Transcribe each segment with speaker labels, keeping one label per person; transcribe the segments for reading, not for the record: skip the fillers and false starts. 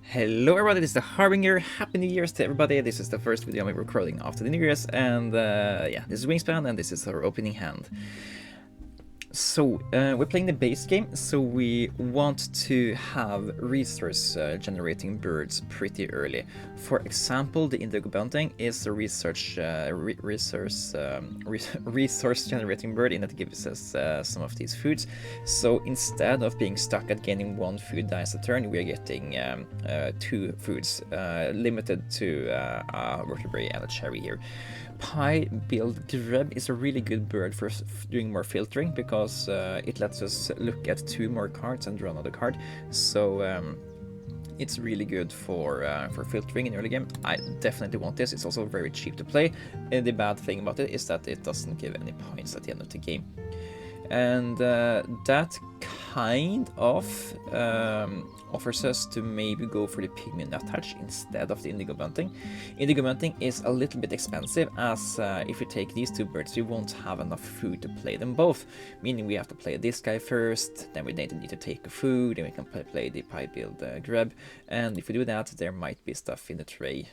Speaker 1: Hello everybody, this is the Harbinger. Happy New Year's to everybody. This is the first video I'm recording after the New Year's, and yeah, this is Wingspan and this is our opening hand. So, we're playing the base game, so we want to have resource generating birds pretty early. For example, the indigo bunting is a resource generating bird, and it gives us some of these foods. So instead of being stuck at gaining one food dice a turn, we are getting two foods, limited to a vertebrae and a cherry here. Pie-billed grub is a really good bird for doing more filtering because it lets us look at two more cards and draw another card. So it's really good for filtering in early game. I definitely want this. It's also very cheap to play. And the bad thing about it is that it doesn't give any points at the end of the game. And that kind of offers us to maybe go for the pygmy nuthatch instead of the indigo bunting. Indigo bunting is a little bit expensive, as if we take these two birds, we won't have enough food to play them both, meaning we have to play this guy first, then we need to take a food, and we can play the pie-billed grub, and if we do that, there might be stuff in the tray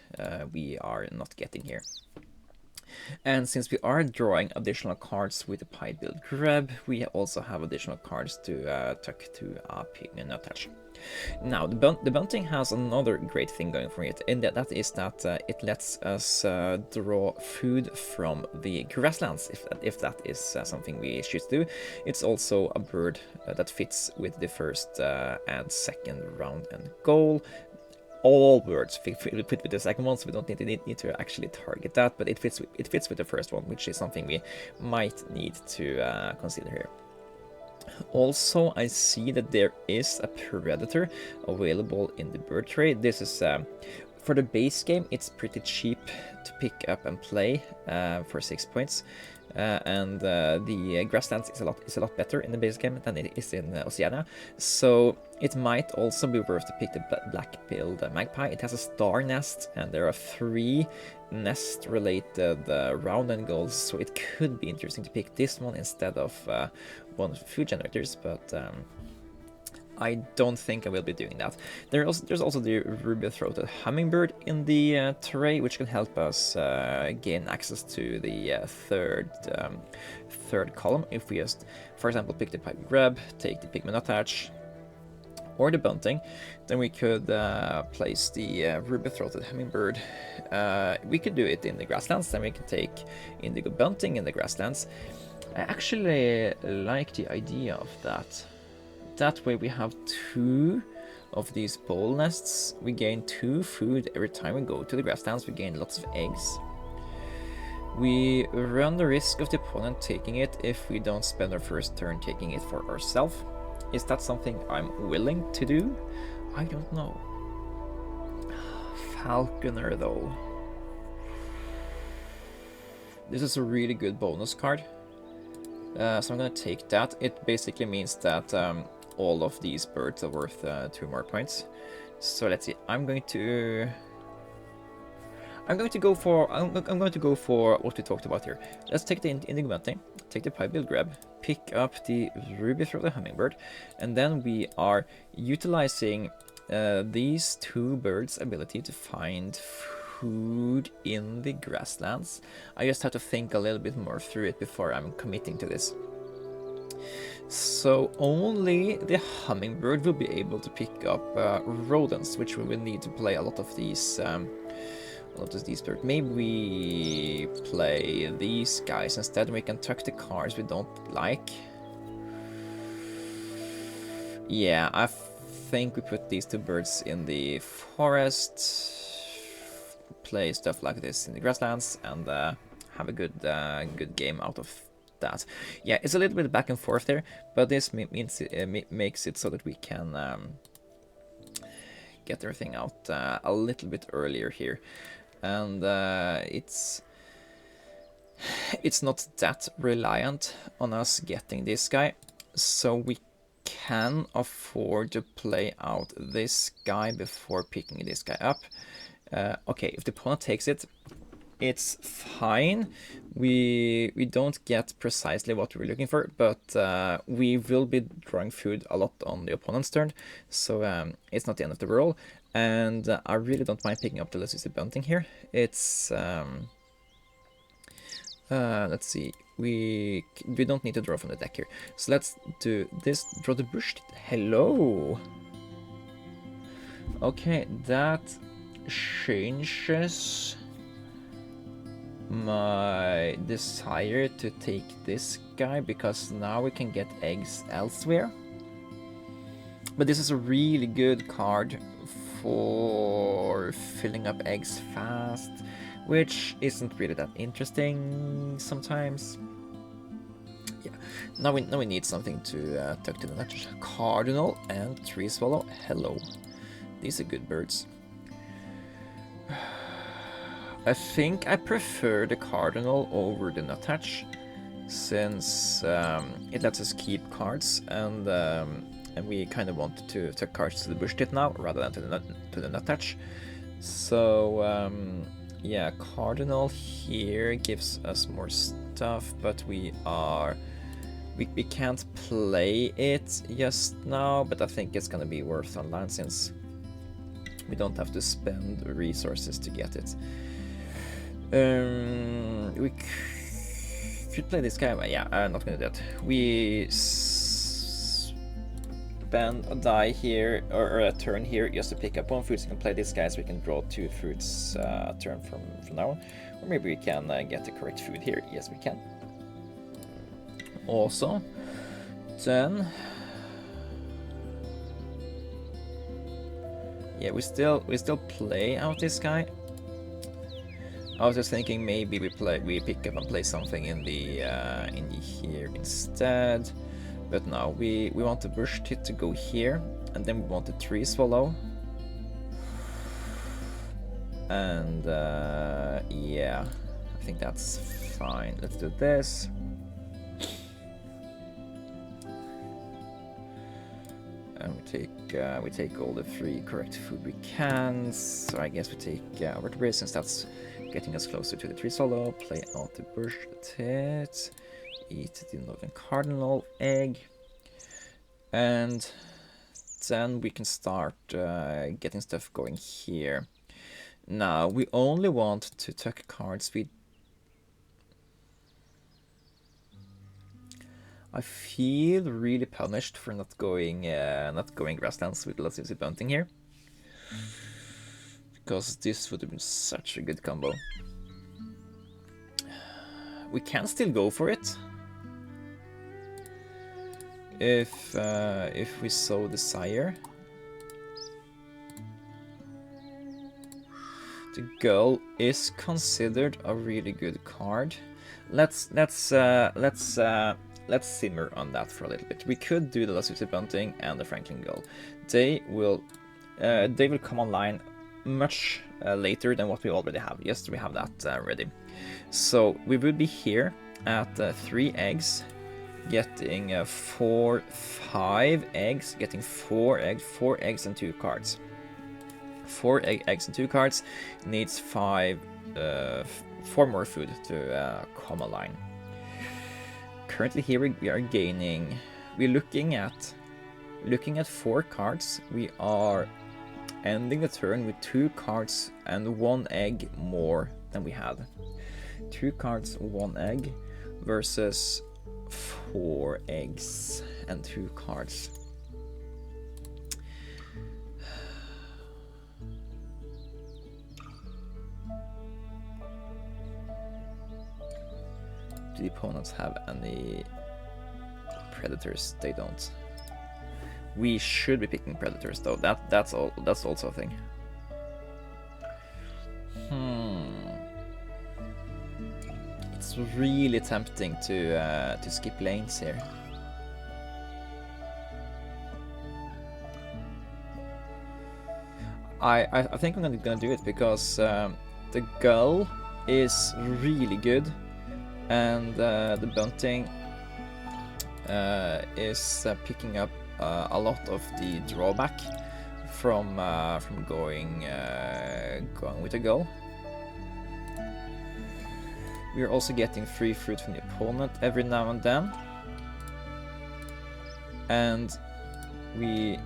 Speaker 1: we are not getting here. And since we are drawing additional cards with the pie-billed grub, we also have additional cards to tuck to a pygmy nuthatch. Now, the bunting has another great thing going for it, and that is that it lets us draw food from the grasslands, if that is something we choose to do. It's also a bird that fits with the first and second round and goal. All birds fit with the second one, so we don't need to actually target that, but it fits with the first one, which is something we might need to consider here. Also, I see that there is a predator available in the bird tray. This is for the base game. It's pretty cheap to pick up and play for 6 points. And the grasslands is a lot better in the base game than it is in Oceania, so it might also be worth to pick the black-billed magpie. It has a star nest, and there are 3 nest-related round and goals, so it could be interesting to pick this one instead of one of the food generators, but I don't think I will be doing that. There's also the ruby-throated hummingbird in the tray, which can help us gain access to the third column. If we just, for example, pick the pipe grub, take the pygmy nuthatch, or the bunting, then we could place the ruby-throated hummingbird. We could do it in the grasslands, then we can take indigo bunting in the grasslands. I actually like the idea of that. That way we have 2 of these bowl nests. We gain 2 food every time we go to the grasslands. We gain lots of eggs. We run the risk of the opponent taking it if we don't spend our first turn taking it for ourselves. Is that something I'm willing to do? I don't know. Falconer though. This is a really good bonus card. So I'm gonna take that. It basically means that all of these birds are worth 2 more points. So let's see. I'm going to go for what we talked about here. Let's take the indigo bunting, take the pie-billed grub, pick up the ruby-throated hummingbird, and then we are utilizing these 2 birds' ability to find food in the grasslands. I just have to think a little bit more through it before I'm committing to this. So only the hummingbird will be able to pick up rodents, which we will need to play a lot of these birds. Maybe we play these guys instead. We can tuck the cards we don't like. Yeah, I think we put these 2 birds in the forest, play stuff like this in the grasslands, and have a good game out of that. Yeah, it's a little bit back and forth there, but this means it makes it so that we can get everything out a little bit earlier here, and it's not that reliant on us getting this guy, so we can afford to play out this guy before picking this guy up. Okay, if the opponent takes it, it's fine. We don't get precisely what we're looking for, but we will be drawing food a lot on the opponent's turn, so it's not the end of the world. And I really don't mind picking up the Elizabeth Bunting here. It's let's see, we don't need to draw from the deck here, so let's do this. Draw the bush. Hello. Okay, that changes my desire to take this guy, because now we can get eggs elsewhere. But this is a really good card for filling up eggs fast, which isn't really that interesting sometimes. Yeah, now we need something to tuck to the nutch. Cardinal and tree swallow. Hello, these are good birds. I think I prefer the cardinal over the nuthatch, since it lets us keep cards, and we kind of want to tuck cards to the bush tit now rather than to the nuthatch. So yeah, cardinal here gives us more stuff, but we can't play it just now. But I think it's gonna be worth online, since we don't have to spend resources to get it. We could play this guy, but yeah, I'm not gonna do that. We spend a die here, or a turn here, just to pick up one food, so we can play this guy, so we can draw 2 foods a turn from now on. Or maybe we can get the correct food here. Yes, we can. Also, then, yeah, we still play out this guy. I was just thinking maybe we pick up and play something in the here instead, but no, we want the bush tit to go here, and then we want the tree swallow, and yeah, I think that's fine. Let's do this. And we take all the 3 correct food we can. So I guess we take vertebrae, since that's getting us closer to the tree swallow. Play out the bush tit. Eat the northern cardinal egg. And then we can start getting stuff going here. Now, we only want to tuck cards. I feel really punished for not going grasslands with Elizabeth Bunting here, because this would have been such a good combo. We can still go for it if we so desire. The Gull is considered a really good card. Let's simmer on that for a little bit. We could do the Elizabeth Bunting and the Franklin Gull. They will come online much later than what we already have. Yes, we have that ready. So we would be here at 3 eggs, getting 5 eggs, getting 4 eggs and 2 cards. 4 eggs and 2 cards needs 4 more food to come online. Currently here we are gaining, we're looking at 4 cards. We are ending the turn with 2 cards and 1 egg more than we had. 2 cards, 1 egg versus 4 eggs and 2 cards. Do the opponents have any predators? They don't. We should be picking predators though. That's also a thing. It's really tempting to skip lanes here. I think I'm gonna do it, because the Gull is really good, and the Bunting is picking up a lot of the drawback from going with the Gull. We are also getting free fruit from the opponent every now and then, and we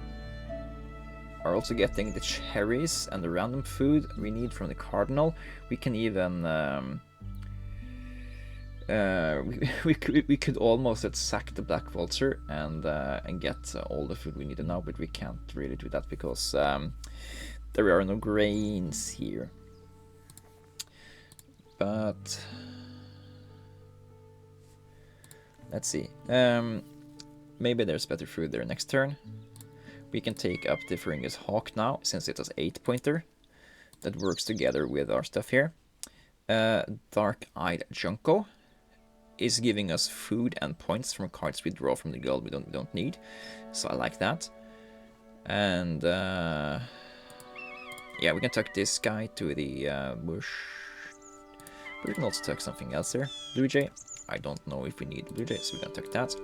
Speaker 1: are also getting the cherries and the random food we need from the cardinal. We can even we could almost sack the black vulture and get all the food we need now, but we can't really do that because there are no grains here. But let's see. Maybe there's better food there next turn. We can take up the Feringus Hawk now, since it has 8-pointer. That works together with our stuff here. Dark-Eyed Junko is giving us food and points from cards we draw from the Gull we don't need. So I like that. And yeah, we can tuck this guy to the bush. But we can also tuck something else there. Blue Jay. I don't know if we need Blue Jay, so we can tuck that.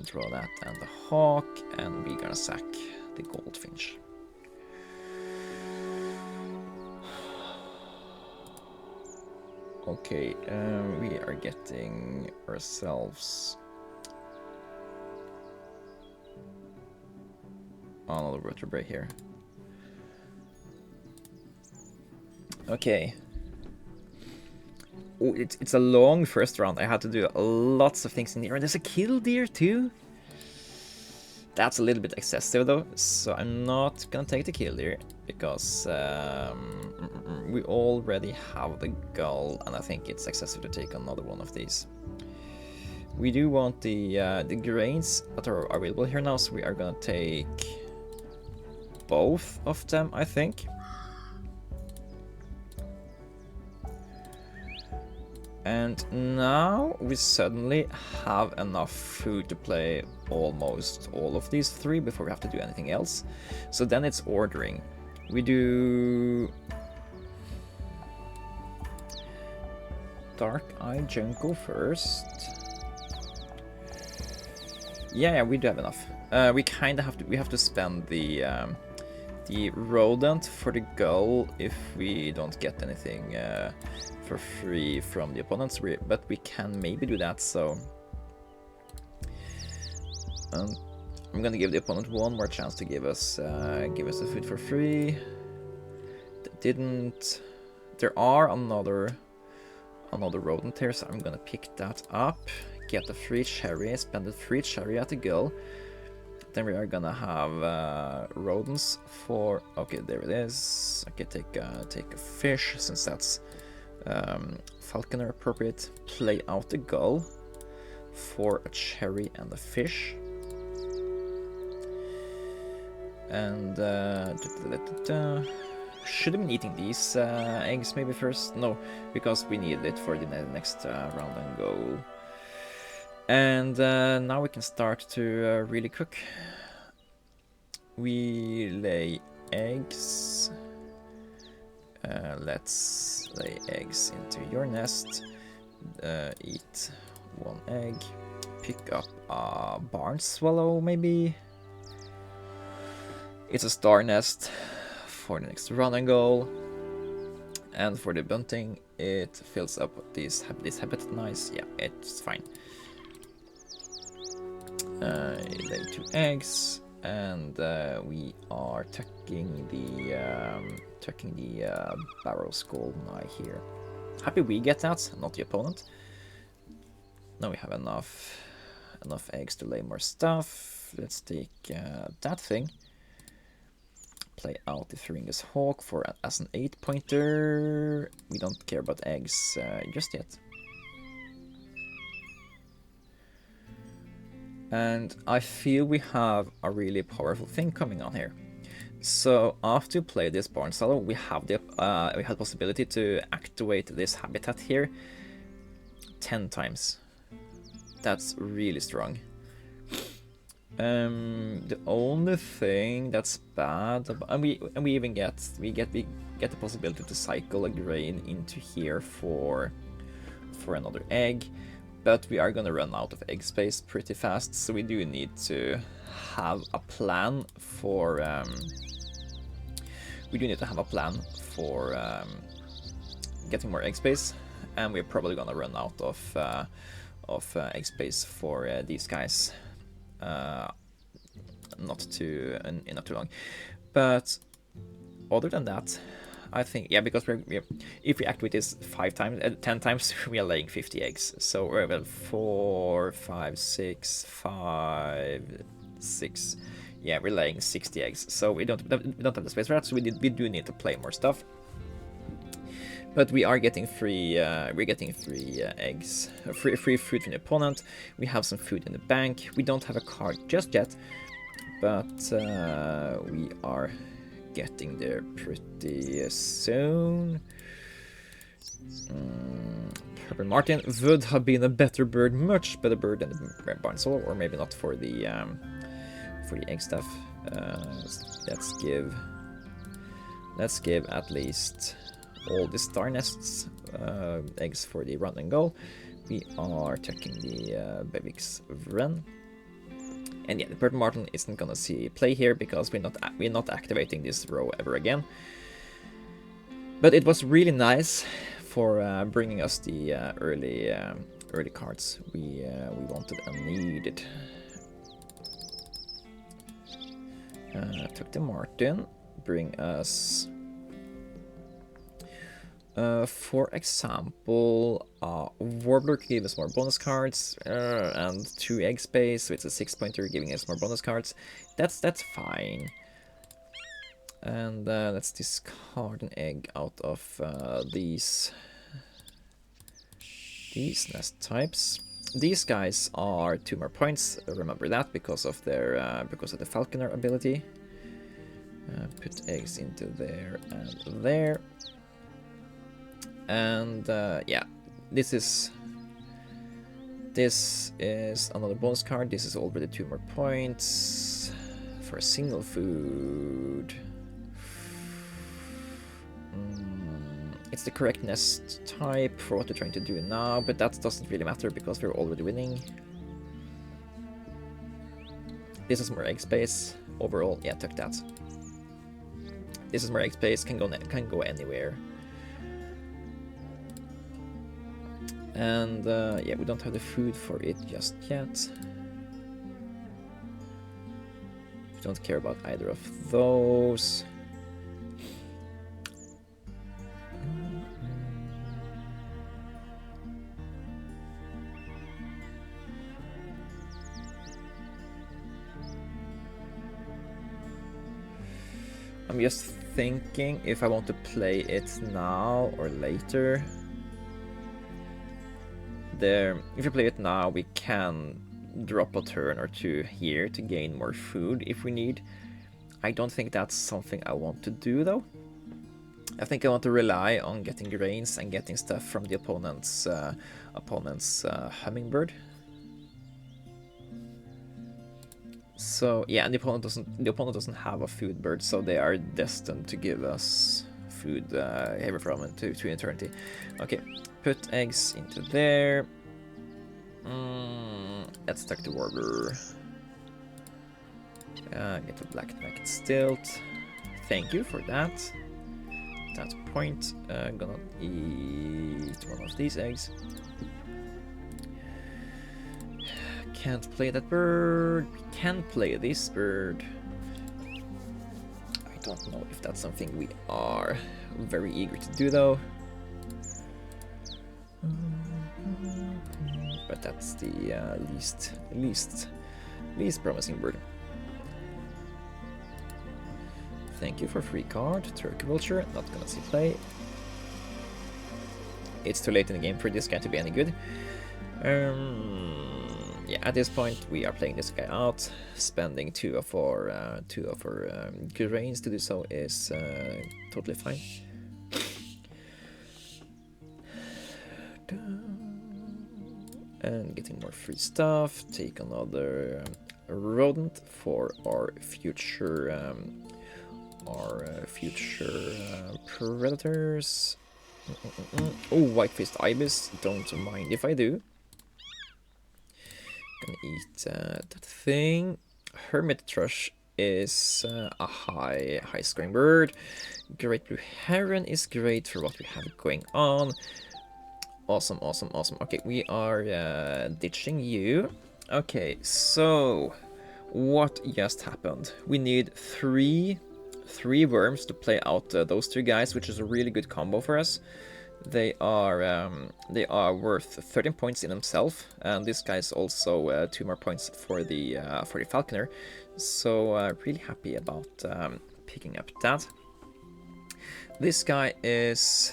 Speaker 1: Draw that and the hawk, and we're gonna sack the goldfinch. Okay, we are getting ourselves another vertebrae here. Okay. Oh, it's a long first round. I had to do lots of things in here. And there's a killdeer too. That's a little bit excessive though, so I'm not gonna take the killdeer because we already have the Gull, and I think it's excessive to take another one of these. We do want the grains that are available here now, so we are gonna take both of them, I think. And now we suddenly have enough food to play almost all of these three before we have to do anything else. So then it's ordering. We do Dark-Eyed Junko first. Yeah, we do have enough. We kind of have to spend the rodent for the Gull if we don't get anything for free from the opponents, but we can maybe do that. So I'm gonna give the opponent one more chance to give us the food for free. They didn't. There are another rodent here, so I'm gonna pick that up, get the free cherry, spend the free cherry at the Gull. Then we are gonna have rodents for. Okay, there it is. Okay, take a fish since that's falconer appropriate. Play out the Gull for a cherry and a fish. And should have been eating these eggs maybe first. No, because we need it for the next round and go. And now we can start to really cook. We lay eggs. Let's lay eggs into your nest. Eat one egg. Pick up a barn swallow, maybe. It's a star nest for the next run and goal. And for the bunting, it fills up this habitat. Nice, yeah, it's fine. Lay 2 eggs, and we are tucking the barrow skull knife here. Happy we get that, not the opponent. Now we have enough eggs to lay more stuff. Let's take that thing. Play out the Feringus Hawk as an 8-pointer. We don't care about eggs just yet. And I feel we have a really powerful thing coming on here. So after you play this barn swallow, we have the possibility to activate this habitat here 10 times. That's really strong. The only thing that's bad, and we even get the possibility to cycle a grain into here for another egg. But we are gonna run out of egg space pretty fast, so we do need to have a plan for. Getting more egg space, and we're probably gonna run out of egg space for these guys not too long. But other than that, I think, yeah, because if we activate this 10 times, we are laying 50 eggs. So we're well, 4, 5, 6, 5, 6. Yeah, we're laying 60 eggs. So we don't have the space for that. So we do need to play more stuff. But we are getting free. We're getting free eggs, free food from the opponent. We have some food in the bank. We don't have a card just yet, but we are getting there pretty soon. Herbert Martin would have been a better bird, much better bird than the barn solo, or maybe not for the egg stuff. Let's give at least all the star nests eggs for the run and gull. We are checking the Bevix Wren. And yeah, the Purple Martin isn't gonna see play here because we're not activating this row ever again. But it was really nice for bringing us the early cards we wanted and needed. Took the Martin, bring us, for example, Warbler could give us more bonus cards, and 2 egg space, so it's a 6-pointer giving us more bonus cards. That's fine. And let's discard an egg out of these nest types. These guys are 2 more points. Remember that because of their because of the falconer ability. Put eggs into there and there. And yeah, this is another bonus card. This is already 2 more points for a single food. It's the correct nest type for what we're trying to do now, but that doesn't really matter because we're already winning. This is more egg space. Overall, yeah, took that. This is more egg space, can go anywhere. And yeah, we don't have the food for it just yet. We don't care about either of those. I'm just thinking if I want to play it now or later. If you play it now, we can drop a turn or 2 here to gain more food if we need. I don't think that's something I want to do though. I think I want to rely on getting grains and getting stuff from the opponent's hummingbird. So yeah, and the opponent doesn't have a food bird, so they are destined to give us food here from and to eternity. Okay, put eggs into there. Let's take the warbler. Get a black-necked stilt. Thank you for that. That point. Gonna eat one of these eggs. Can't play that bird. We can play this bird. I don't know if that's something we are very eager to do though. But that's the least promising bird. Thank you for free card. Turkey Vulture, not gonna see play. It's too late in the game for this guy to be any good. Yeah, at this point we are playing this guy out. Spending two of our grains to do so is totally fine. And getting more free stuff. Take another rodent for our future predators. Oh, white-faced ibis. Don't mind if I do. Gonna eat that thing. Hermit thrush is a high scoring bird. Great blue heron is great for what we have going on. Awesome. Okay, we are ditching you. Okay, so what just happened? We need three worms to play out those two guys, which is a really good combo for us. They are worth 13 points in themselves, and this guy's also 2 more points for the falconer. So really happy about picking up that. This guy is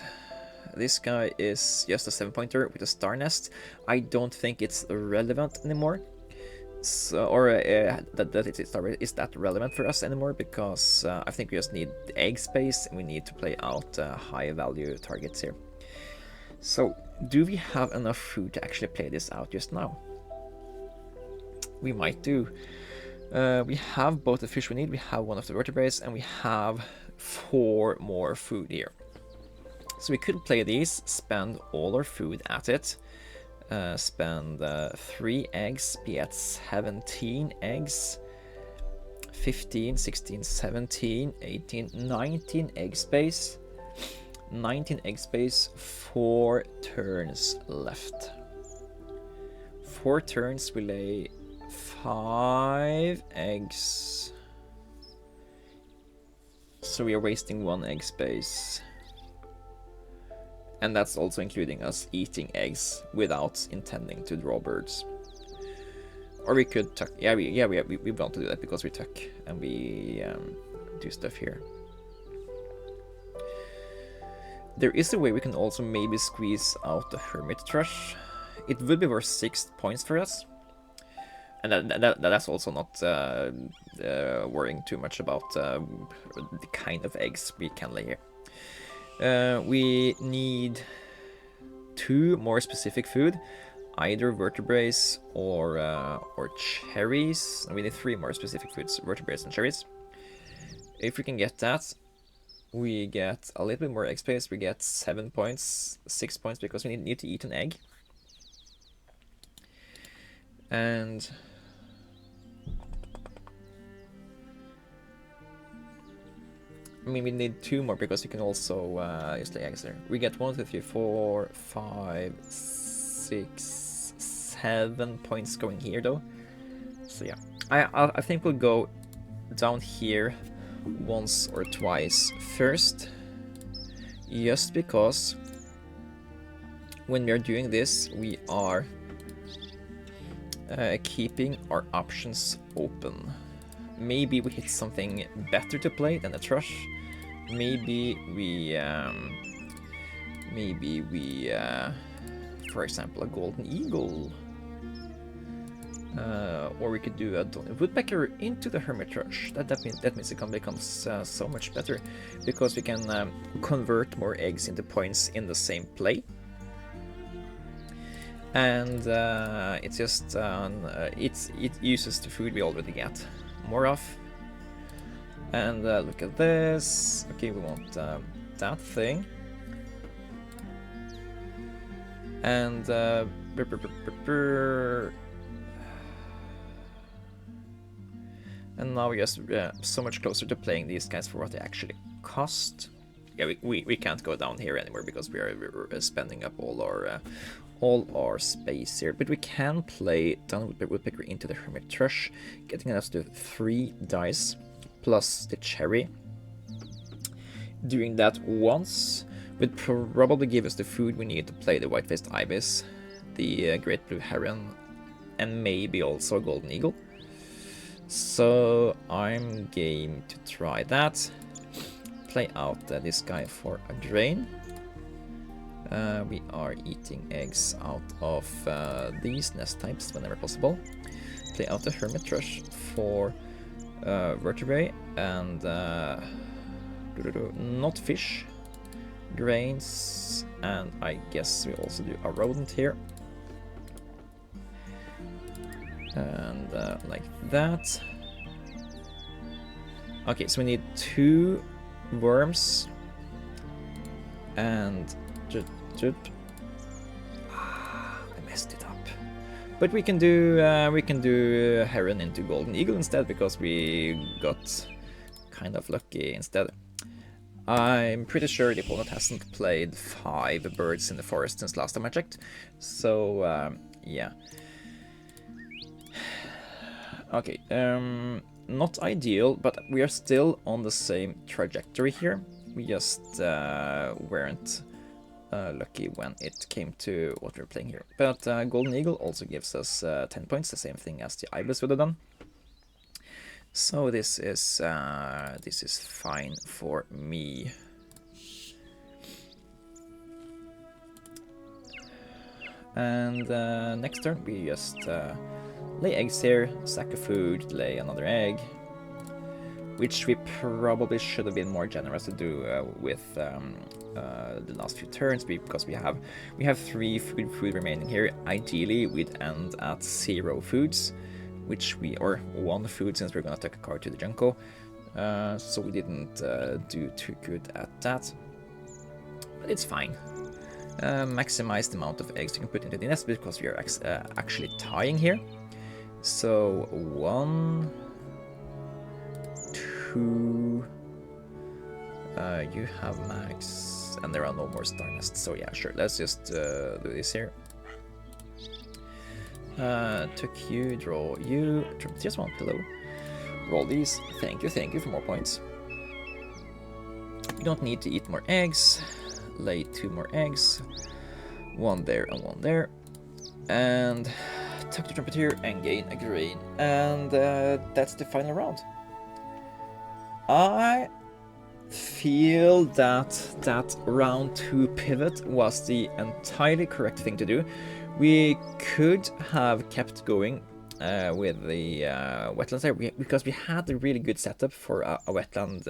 Speaker 1: just a 7-pointer with a star nest. I don't think it's relevant anymore. So, or that is that relevant for us anymore, because I think we just need the egg space and we need to play out high value targets here. So, do we have enough food to actually play this out just now? We might do. We have both the fish we need, we have one of the vertebrates, and we have 4 more food here. So we could play these, spend all our food at it, spend 3 eggs, be at 17 eggs, 15, 16, 17, 18, 19 egg space. 19 egg space, 4 turns left. 4 turns, we lay 5 eggs. So we are wasting 1 egg space. And that's also including us eating eggs without intending to draw birds. Or we could tuck. Yeah, we want to do that because we tuck and we do stuff here. There is a way we can also maybe squeeze out the hermit thrush. It would be worth 6 points for us. And that's also not worrying too much about the kind of eggs we can lay here. We need 2 more specific food, either vertebrates or cherries. We need 3 more specific foods, vertebrates and cherries. If we can get that, we get a little bit more egg space. We get 7 points, 6 points, because we need to eat an egg. And I mean, we need 2 more because we can also just lay eggs there. We get 1, 2, 3, 4, 5, 6, 7 points going here though. So yeah, I think we'll go down here once or twice first, just because when we are doing this, we are keeping our options open. Maybe we hit something better to play than a thrush. Maybe we, for example, a golden eagle. Or we could do a woodpecker into the hermit thrush. That means it can become so much better, because we can convert more eggs into points in the same play. And it's just it uses the food we already get more of. And look at this. Okay, we want that thing. And and now we're just so much closer to playing these guys for what they actually cost. Yeah, we can't go down here anymore because we're spending up all our space here. But we can play down woodpecker into the hermit thrush, getting us to 3 dice plus the cherry. Doing that once would probably give us the food we need to play the white-faced ibis, the great blue heron, and maybe also a golden eagle. So I'm game to try that. Play out this guy for a drain. We are eating eggs out of these nest types whenever possible. Play out the hermit thrush for vertebrae and not fish, grains, and I guess we also do a rodent here. And like that. Okay, so we need 2 worms and I messed it up. But we can do heron into golden eagle instead, because we got kind of lucky instead. I'm pretty sure the opponent hasn't played 5 birds in the forest since last time I checked. So yeah. Okay, not ideal, but we are still on the same trajectory here. We just weren't lucky when it came to what we're playing here. But Golden Eagle also gives us 10 points, the same thing as the Ibis would have done. So this is fine for me. And next turn we just lay eggs here, sack of food, lay another egg, which we probably should have been more generous to do with the last few turns, because we have 3 food remaining here. Ideally we'd end at 0 foods, or 1 food, since we're gonna take a card to the Junko. So we didn't do too good at that, but it's fine. Maximize the amount of eggs you can put into the nest, because we are actually tying here. So 1, 2, you have max, and there are no more star nests, so yeah, sure, let's just do this here. Took you, draw you, just 1 pillow, roll these, thank you for more points. You don't need to eat more eggs, lay 2 more eggs, 1 there and 1 there, and tuck the trumpeter and gain a grain, and that's the final round. I feel that round 2 pivot was the entirely correct thing to do. We could have kept going with the wetlands there, because we had a really good setup for a wetland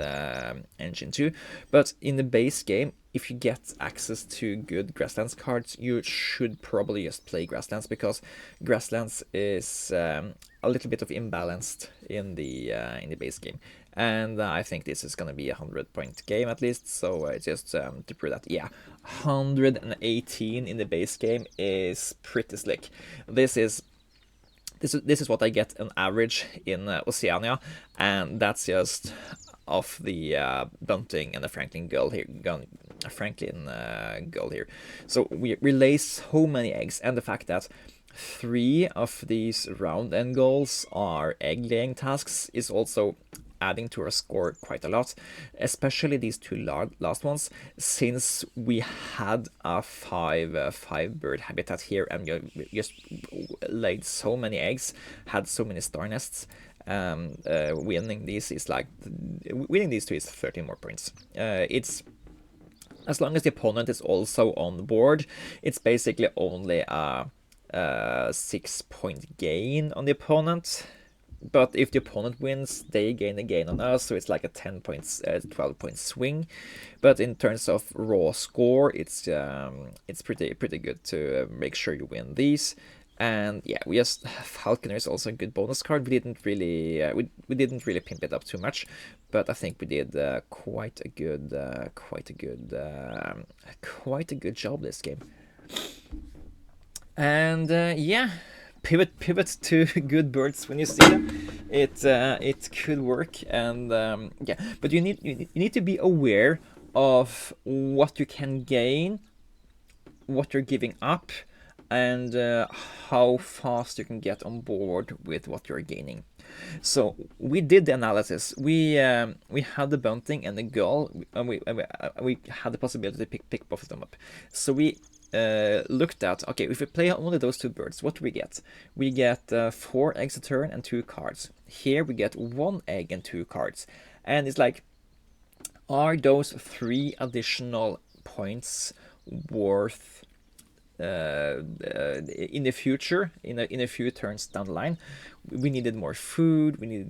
Speaker 1: engine too. But in the base game, if you get access to good grasslands cards, you should probably just play grasslands, because grasslands is a little bit of imbalanced in the base game. And I think this is going to be a 100-point game at least, so just to prove that, yeah, 118 in the base game is pretty slick. This is what I get on average in Oceania, and that's just off the Bunting and the Franklin Gull here. Gull here. So we lay so many eggs, and the fact that 3 of these round end goals are egg laying tasks is also adding to our score quite a lot, especially these 2 last ones, since we had a 5 bird habitat here, and you just laid so many eggs, had so many star nests. Winning these 2 is 13 more points. It's, as long as the opponent is also on board, it's basically only a 6-point gain on the opponent. But if the opponent wins, they gain a gain on us, so it's like a 12-point swing. But in terms of raw score, it's pretty good to make sure you win these. And yeah, Falconer is also a good bonus card. We didn't really pimp it up too much, but I think we did quite a good job this game. And yeah. Pivot to good birds when you see them. It could work, and yeah. But you need to be aware of what you can gain, what you're giving up, and how fast you can get on board with what you're gaining. So we did the analysis. We had the Bunting and the Gull, and we had the possibility to pick both of them up. So we looked at, okay, if we play only those 2 birds, what do we get? We get 4 eggs a turn and 2 cards. Here we get 1 egg and 2 cards. And it's like, are those 3 additional points worth in the future, in a few turns down the line? We needed more food, we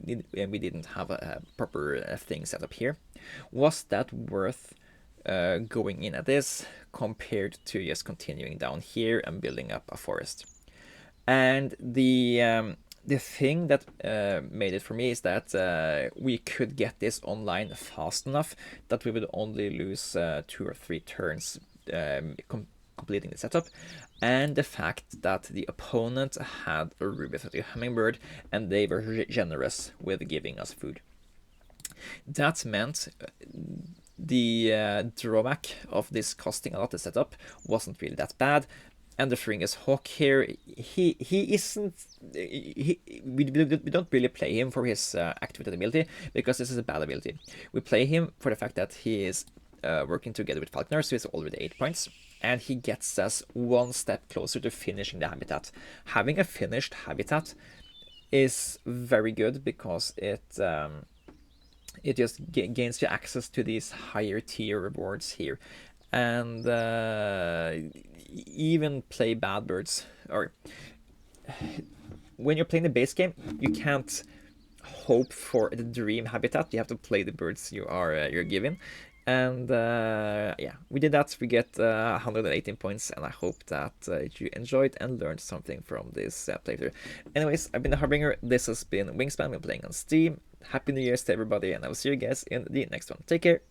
Speaker 1: didn't have a proper thing set up here. Was that worth going in at this, compared to just continuing down here and building up a forest? And the thing that made it for me is that we could get this online fast enough that we would only lose 2 or 3 turns completing the setup, and the fact that the opponent had a ruby-throated hummingbird, and they were generous with giving us food. That meant the drawback of this costing a lot to set up wasn't really that bad, And the thing is, Hawk here, he isn't. We don't really play him for his activated ability, because this is a bad ability. We play him for the fact that he is working together with Falconer, so he's already 8 points, and he gets us one step closer to finishing the habitat. Having a finished habitat is very good, because it just gains you access to these higher tier rewards here. And even play bad birds, or when you're playing the base game, you can't hope for the dream habitat. You have to play the birds you're given. And yeah, we did that. We get 118 points, and I hope that you enjoyed and learned something from this playthrough. Anyways, I've been the Harbinger. This has been Wingspan. We're playing on Steam. Happy New Year's to everybody, and I will see you guys in the next one. Take care.